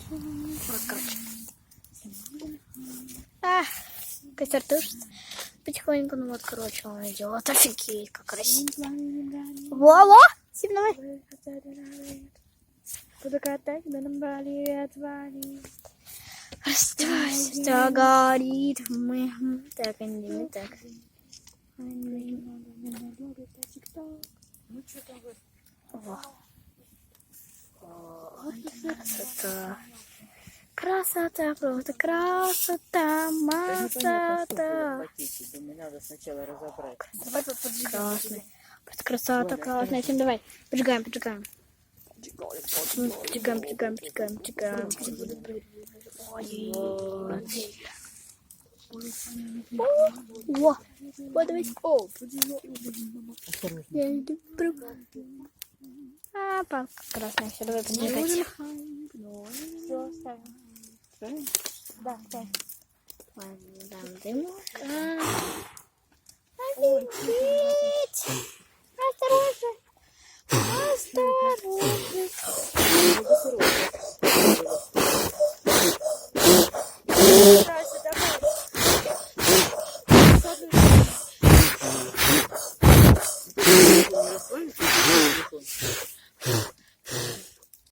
Вот, короче. Костер тушится потихоньку. Ну вот, короче, он идет. Офигеть, как красиво. Во-во! Сим, давай. Расстроится, горит. Так, не так. Во. Красота. Красота, просто красота, масота. Надо сначала разобрать. Давай красный. Просто красота, красная. Всем давай. Поджигаем, поджигаем. Поджигаем, поджигаем, поджигаем, поджигаем. О, вот давай. Я иду. Палка красная. Все, давай поджигать. Все, ставим. Да, ставь. Ладно, дам дымок.